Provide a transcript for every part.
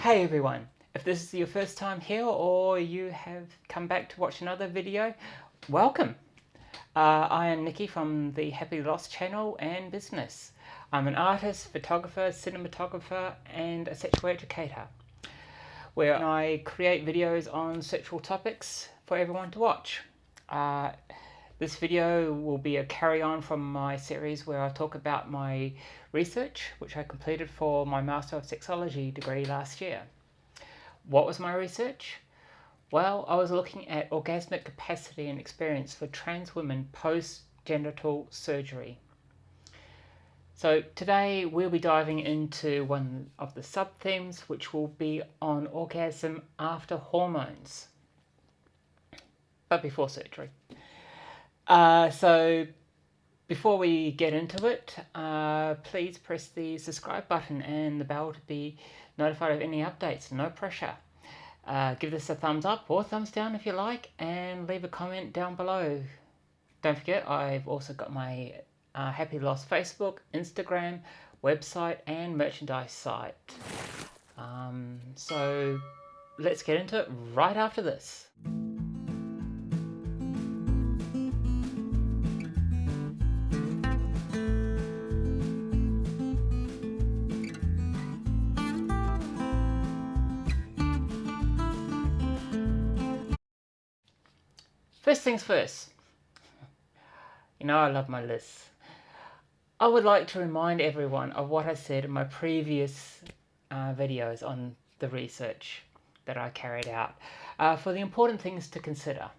Hey everyone, if this is your first time here or you have come back to watch another video, welcome. I am Nikki from the Happy Lost channel and business. I'm an artist, photographer, cinematographer and a sexual educator, where I create videos on sexual topics for everyone to watch. This video will be a carry-on from my series where I talk about my research, which I completed for my Master of Sexology degree last year. What was my research? Well, I was looking at orgasmic capacity and experience for trans women post-genital surgery. So today we'll be diving into one of the sub-themes, which will be on orgasm after hormones, but before surgery. So before we get into it, please press the subscribe button and the bell to be notified of any updates. No pressure. Give this a thumbs up or thumbs down if you like, and leave a comment down below. Don't forget, I've also got my Happy Lost Facebook, Instagram, website and merchandise site. So let's get into it right after this. First things first, you know I love my lists. I would like to remind everyone of what I said in my previous videos on the research that I carried out for the important things to consider.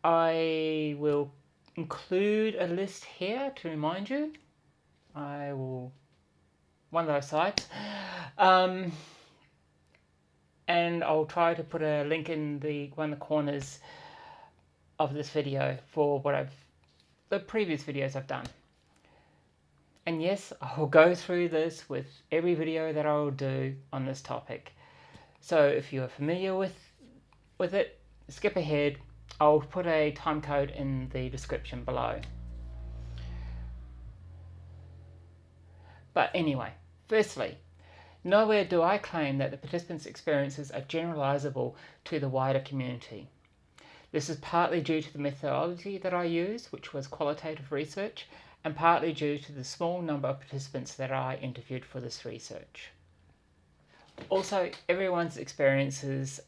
I will include a list here to remind you. I will, one of those sites, and I'll try to put a link in one of the corners of this video for the previous videos I've done. And yes, I'll go through this with every video that I'll do on this topic. So if you're familiar with it, skip ahead. I'll put a time code in the description below. But anyway, firstly, nowhere do I claim that the participants' experiences are generalizable to the wider community. This is partly due to the methodology that I used, which was qualitative research, and partly due to the small number of participants that I interviewed for this research. Also, everyone's experiences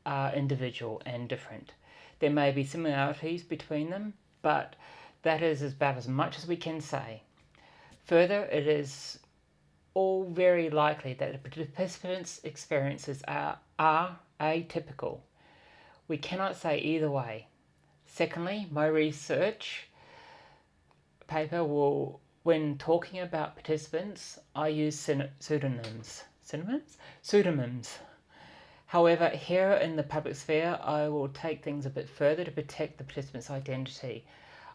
are individual and different. There may be similarities between them, but that is about as much as we can say. Further, it is all very likely that the participants' experiences are atypical. We cannot say either way. Secondly, my research paper when talking about participants, I use pseudonyms. Pseudonyms. However, here in the public sphere, I will take things a bit further to protect the participant's identity.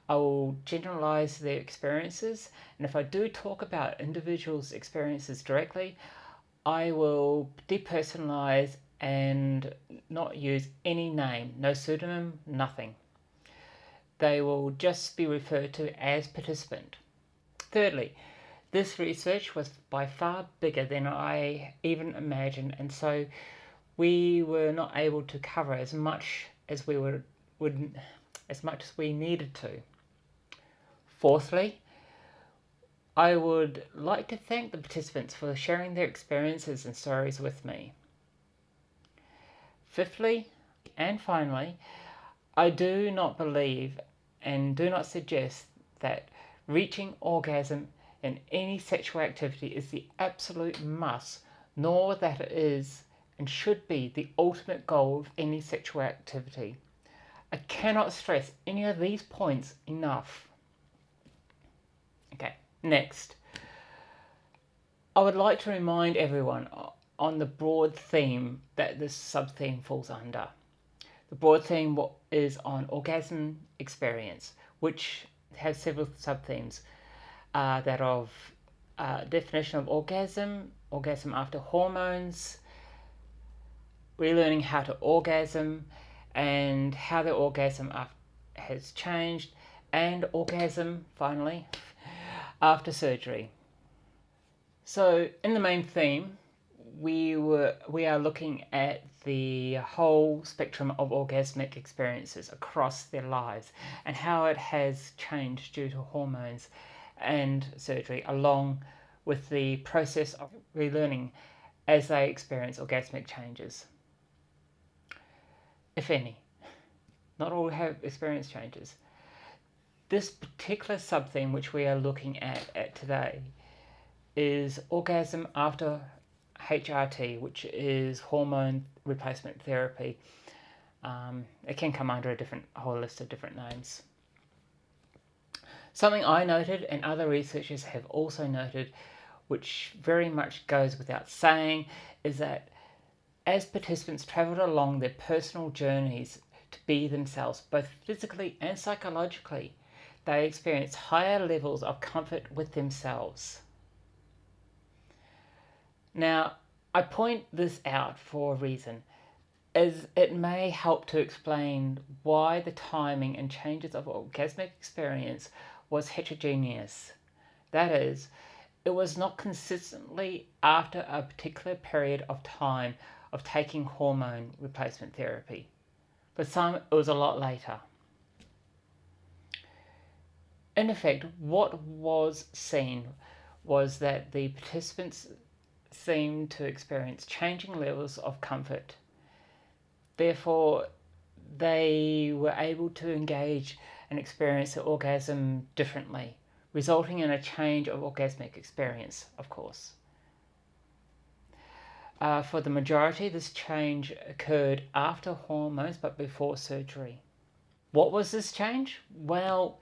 I will generalize their experiences, and if I do talk about individuals' experiences directly, I will depersonalize and not use any name, no pseudonym, nothing. They will just be referred to as participant. Thirdly, this research was by far bigger than I even imagined, and so we were not able to cover as much as we needed to. Fourthly, I would like to thank the participants for sharing their experiences and stories with me. Fifthly, and finally, I do not believe and do not suggest that reaching orgasm in any sexual activity is the absolute must, nor that it is and should be the ultimate goal of any sexual activity. I cannot stress any of these points enough. Okay, next. I would like to remind everyone on the broad theme that this sub-theme falls under. The broad theme is on orgasm experience, which has several sub-themes that of definition of orgasm, orgasm after hormones, relearning how to orgasm, and how the orgasm has changed, and orgasm, finally, after surgery. So in the main theme, we were we are looking at the whole spectrum of orgasmic experiences across their lives and how it has changed due to hormones and surgery, along with the process of relearning as they experience orgasmic changes, if any. Not all have experienced changes. This particular subtheme which we are looking at today is orgasm after HRT, which is hormone replacement therapy. It can come under a whole list of different names. Something I noted, and other researchers have also noted, which very much goes without saying, is that as participants travelled along their personal journeys to be themselves, both physically and psychologically, they experienced higher levels of comfort with themselves. Now, I point this out for a reason, as it may help to explain why the timing and changes of orgasmic experience was heterogeneous. That is, it was not consistently after a particular period of time of taking hormone replacement therapy. For some, it was a lot later. In effect, what was seen was that the participants seemed to experience changing levels of comfort. Therefore, they were able to engage and experience the orgasm differently, resulting in a change of orgasmic experience, of course. For the majority, this change occurred after hormones but before surgery. What was this change? Well,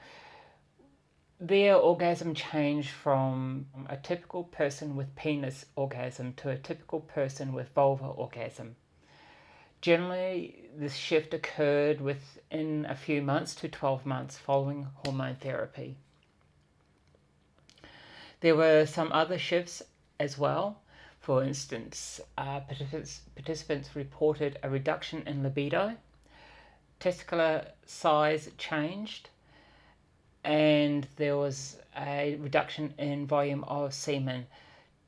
their orgasm changed from a typical person with penis orgasm to a typical person with vulva orgasm. Generally, this shift occurred within a few months to 12 months following hormone therapy. There were some other shifts as well. For instance, participants reported a reduction in libido, testicular size changed, and there was a reduction in volume of semen,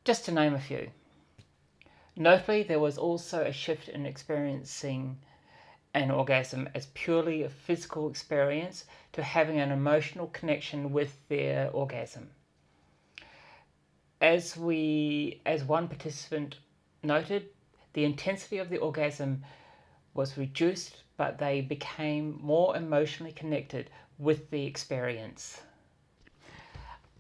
just to name a few. Notably, there was also a shift in experiencing an orgasm as purely a physical experience to having an emotional connection with their orgasm. As one participant noted, the intensity of the orgasm was reduced, but they became more emotionally connected with the experience.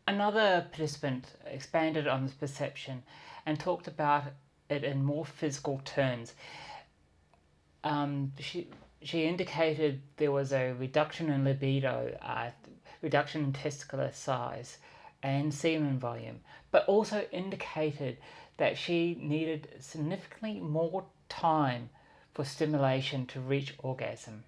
Another participant expanded on this perception and talked about it in more physical terms. She indicated there was a reduction in libido, reduction in testicular size and semen volume, but also indicated that she needed significantly more time for stimulation to reach orgasm.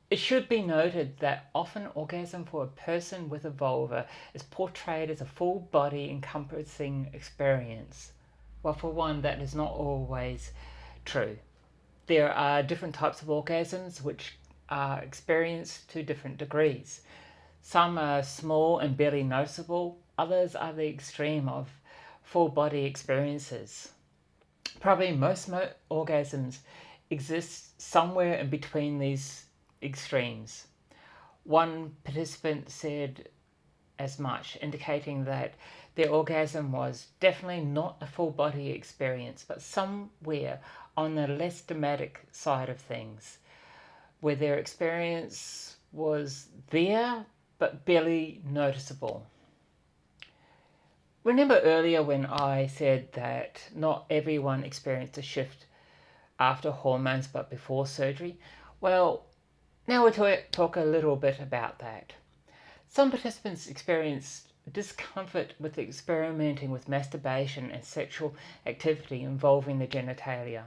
It should be noted that often orgasm for a person with a vulva is portrayed as a full body encompassing experience, while for one that is not always true. There are different types of orgasms which are experienced to different degrees. Some are small and barely noticeable, others are the extreme of full body experiences. Probably most orgasms exist somewhere in between these extremes. One participant said as much, indicating that their orgasm was definitely not a full body experience, but somewhere on the less dramatic side of things, where their experience was there but barely noticeable. Remember earlier when I said that not everyone experienced a shift after hormones but before surgery? Well, now we'll talk a little bit about that. Some participants experienced discomfort with experimenting with masturbation and sexual activity involving the genitalia.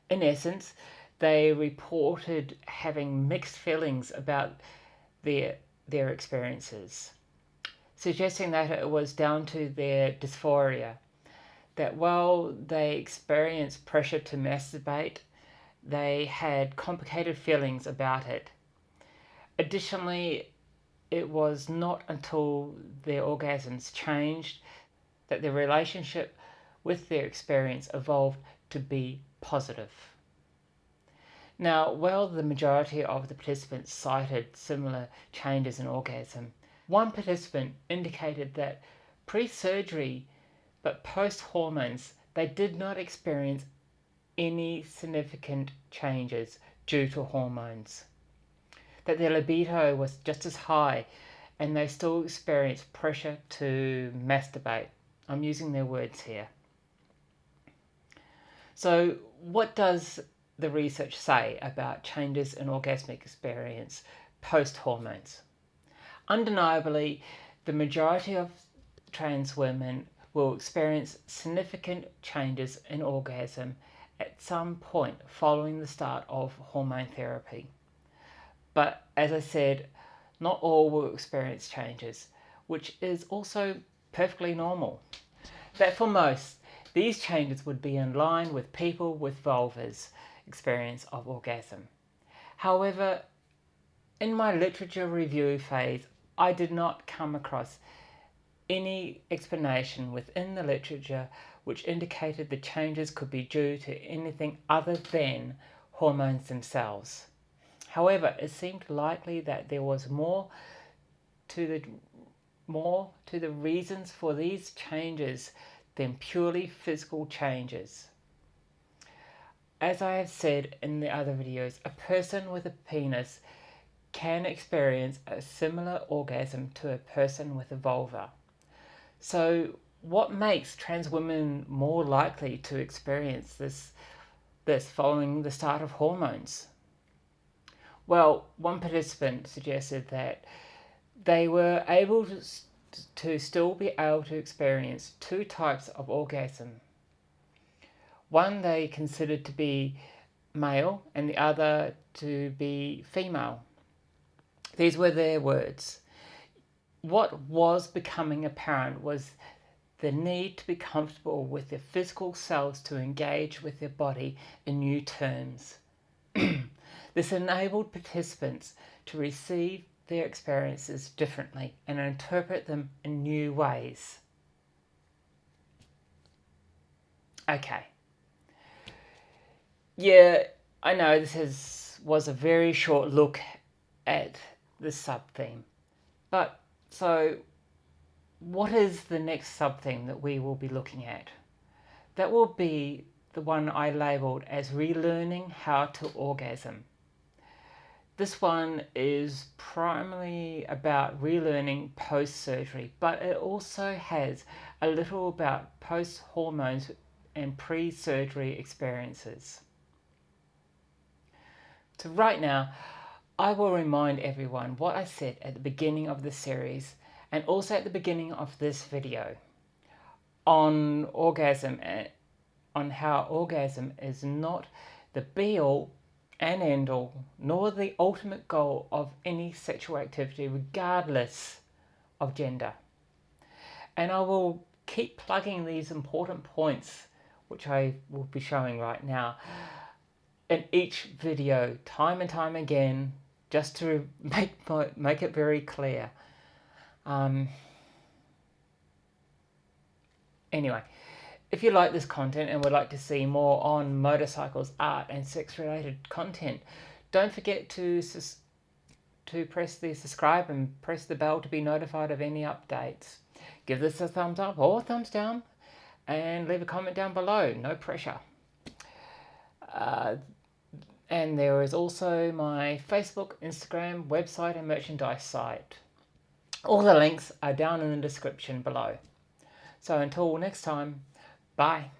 In essence, they reported having mixed feelings about their experiences, suggesting that it was down to their dysphoria, that while they experienced pressure to masturbate, they had complicated feelings about it. Additionally, it was not until their orgasms changed that their relationship with their experience evolved to be positive. Now, while the majority of the participants cited similar changes in orgasm, one participant indicated that pre-surgery but post-hormones, they did not experience any significant changes due to hormones. That their libido was just as high and they still experienced pressure to masturbate. I'm using their words here. So what does the research say about changes in orgasmic experience post-hormones? Undeniably, the majority of trans women will experience significant changes in orgasm at some point following the start of hormone therapy. But as I said, not all will experience changes, which is also perfectly normal. That for most, these changes would be in line with people with vulvas' experience of orgasm. However, in my literature review phase, I did not come across any explanation within the literature which indicated the changes could be due to anything other than hormones themselves. However, it seemed likely that there was more to the reasons for these changes than purely physical changes. As I have said in the other videos, a person with a penis can experience a similar orgasm to a person with a vulva. So what makes trans women more likely to experience this following the start of hormones? Well, one participant suggested that they were able to still be able to experience two types of orgasm. One they considered to be male and the other to be female. These were their words. What was becoming apparent was the need to be comfortable with their physical selves to engage with their body in new terms. This enabled participants to receive their experiences differently and interpret them in new ways. Okay. Yeah, I know this was a very short look at the sub-theme. But so what is the next sub-theme that we will be looking at? That will be the one I labelled as relearning how to orgasm. This one is primarily about relearning post-surgery, but it also has a little about post-hormones and pre-surgery experiences. So right now, I will remind everyone what I said at the beginning of the series and also at the beginning of this video on orgasm, on how orgasm is not the be-all and end-all, nor the ultimate goal of any sexual activity, regardless of gender. And I will keep plugging these important points, which I will be showing right now, in each video, time and time again, just to make it very clear. Anyway, if you like this content and would like to see more on motorcycles, art and sex-related content, don't forget to press the subscribe and press the bell to be notified of any updates. Give this a thumbs up or thumbs down and leave a comment down below, no pressure. And there is also my Facebook, Instagram, website and merchandise site. All the links are down in the description below. So until next time, bye.